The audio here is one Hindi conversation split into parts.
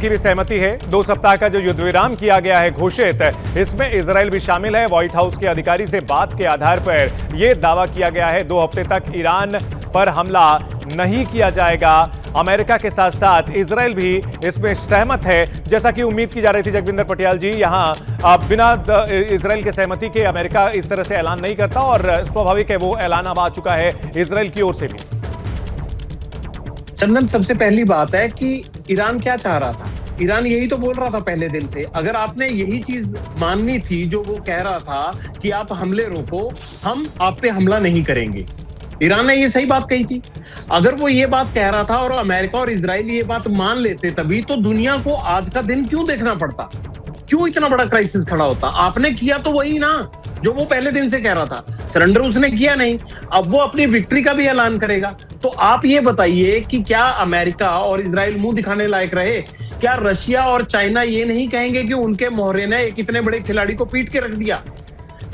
की भी सहमति है। 2 सप्ताह का जो युद्ध विराम किया गया है घोषित, इसमें इजरायल भी शामिल है। व्हाइट हाउस के अधिकारी से बात के आधार पर यह दावा किया गया है 2 हफ्ते तक ईरान पर हमला नहीं किया जाएगा। अमेरिका के साथ साथ इजरायल भी इसमें सहमत है, जैसा कि उम्मीद की जा रही थी। जगविंदर पटियाल जी, यहां बिना इजरायल के सहमति के अमेरिका इस तरह से ऐलान नहीं करता और स्वाभाविक है वो ऐलान अब आ चुका है इजरायल की ओर से भी। चंदन, सबसे पहली बात है कि ईरान क्या चाह रहा था। ईरान यही तो बोल रहा था पहले दिन से। अगर आपने यही चीज माननी थी जो वो कह रहा था कि आप हमले रोको, हम आप पे हमला नहीं करेंगे, ईरान ने ये सही बात कही थी। अगर वो ये बात कह रहा था और अमेरिका और इजराइल ये बात मान लेते, तभी तो दुनिया को आज का दिन क्यों देखना पड़ता, क्यों इतना बड़ा क्राइसिस खड़ा होता। आपने किया तो वही ना जो वो पहले दिन से कह रहा था। सरेंडर उसने किया नहीं, अब वो अपनी विक्ट्री का भी ऐलान करेगा। तो आप ये बताइए कि क्या अमेरिका और इजराइल मुंह दिखाने लायक रहे? क्या रशिया और चाइना ये नहीं कहेंगे कि उनके मोहरे ने एक इतने बड़े खिलाड़ी को पीट के रख दिया?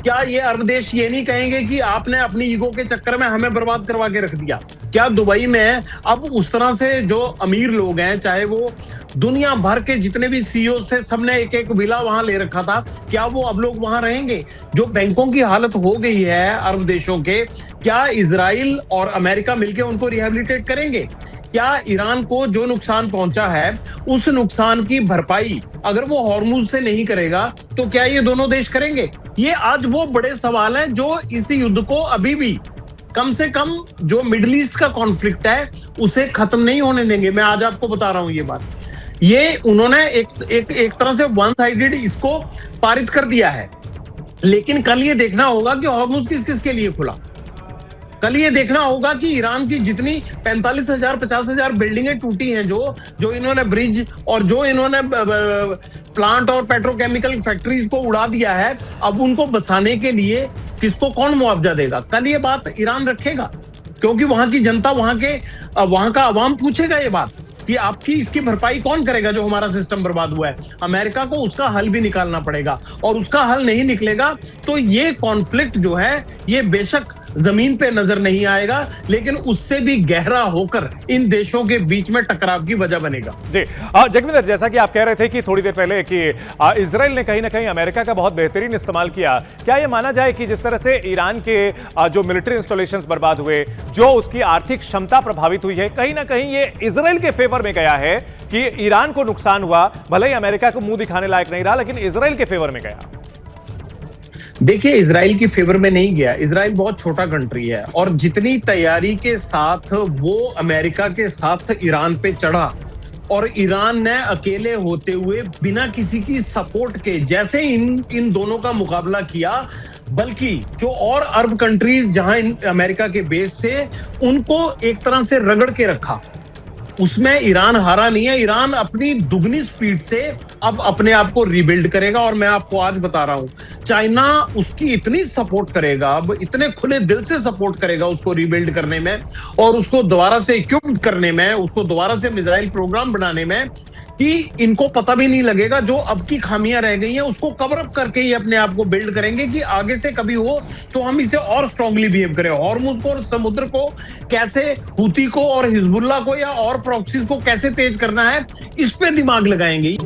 क्या ये अरब देश ये नहीं कहेंगे कि आपने अपनी ईगो के चक्कर में हमें बर्बाद करवा के रख दिया? क्या दुबई में अब उस तरह से जो अमीर लोग हैं, चाहे वो दुनिया भर के जितने भी सीईओ थे, सबने एक एक विला वहां ले रखा था, क्या वो अब लोग वहां रहेंगे? जो बैंकों की हालत हो गई है अरब देशों के, क्या इजराइल और अमेरिका मिलकर उनको रिहेबिलिटेट करेंगे? क्या ईरान को जो नुकसान पहुंचा है उस नुकसान की भरपाई अगर वो हॉर्मुज से नहीं करेगा तो क्या ये दोनों देश करेंगे? ये आज वो बड़े सवाल हैं जो इस युद्ध को अभी भी कम से कम जो मिडिल ईस्ट का कॉन्फ्लिक्ट है उसे खत्म नहीं होने देंगे। मैं आज आपको बता रहा हूं ये बात। ये उन्होंने एक तरह से वन साइडेड इसको पारित कर दिया है, लेकिन कल ये देखना होगा कि हॉर्मुज किस किस के लिए खुला। कल ये देखना होगा कि ईरान की जितनी 45,000 50,000 बिल्डिंगें टूटी हैं, जो इन्होंने ब्रिज और जो इन्होंने प्लांट और पेट्रोकेमिकल फैक्ट्रीज को उड़ा दिया है, अब उनको बसाने के लिए किसको कौन मुआवजा देगा? कल ये बात ईरान रखेगा, क्योंकि वहां की जनता, वहां का अवाम पूछेगा ये बात कि आपकी इसकी भरपाई कौन करेगा जो हमारा सिस्टम बर्बाद हुआ है। अमेरिका को उसका हल भी निकालना पड़ेगा, और उसका हल नहीं निकलेगा तो ये कॉन्फ्लिक्ट जो है ये बेशक जमीन पे नजर नहीं आएगा, लेकिन उससे भी गहरा होकर इन देशों के बीच में टकराव की वजह बनेगा। जी जगविंदर, जैसा कि आप कह रहे थे कि थोड़ी देर पहले कि इजराइल ने कहीं ना कहीं अमेरिका का बहुत बेहतरीन इस्तेमाल किया, क्या यह माना जाए कि जिस तरह से ईरान के जो मिलिट्री इंस्टॉलेशंस बर्बाद हुए, जो उसकी आर्थिक क्षमता प्रभावित हुई है, कहीं ना कहीं ये इजराइल के फेवर में गया है कि ईरान को नुकसान हुआ, भले ही अमेरिका को मुंह दिखाने लायक नहीं रहा, लेकिन इजराइल के फेवर में गया? देखिए, इजराइल की फेवर में नहीं गया। इजराइल बहुत छोटा कंट्री है, और जितनी तैयारी के साथ वो अमेरिका के साथ ईरान पे चढ़ा, और ईरान ने अकेले होते हुए बिना किसी की सपोर्ट के जैसे इन दोनों का मुकाबला किया, बल्कि जो और अरब कंट्रीज जहां अमेरिका के बेस थे उनको एक तरह से रगड़ के रखा, उसमें ईरान हारा नहीं है। ईरान अपनी दुगनी स्पीड से अब अपने आप को रिबिल्ड करेगा, और मैं आपको आज बता रहा हूं, चाइना उसकी इतनी सपोर्ट करेगा, अब इतने खुले दिल से सपोर्ट करेगा उसको रिबिल्ड करने में, और उसको दोबारा से इक्विप्ड करने में, उसको दोबारा से मिसाइल प्रोग्राम बनाने में, कि इनको पता भी नहीं लगेगा जो अब की खामियां रह गई हैं उसको कवर अप करके ही अपने आप को बिल्ड करेंगे कि आगे से कभी हो तो हम इसे और स्ट्रांगली बिहेव करें। हॉर्मुज को और समुद्र को कैसे, हूती को और हिजबुल्ला को या और प्रॉक्सीज को कैसे तेज करना है, इस पे दिमाग लगाएंगे।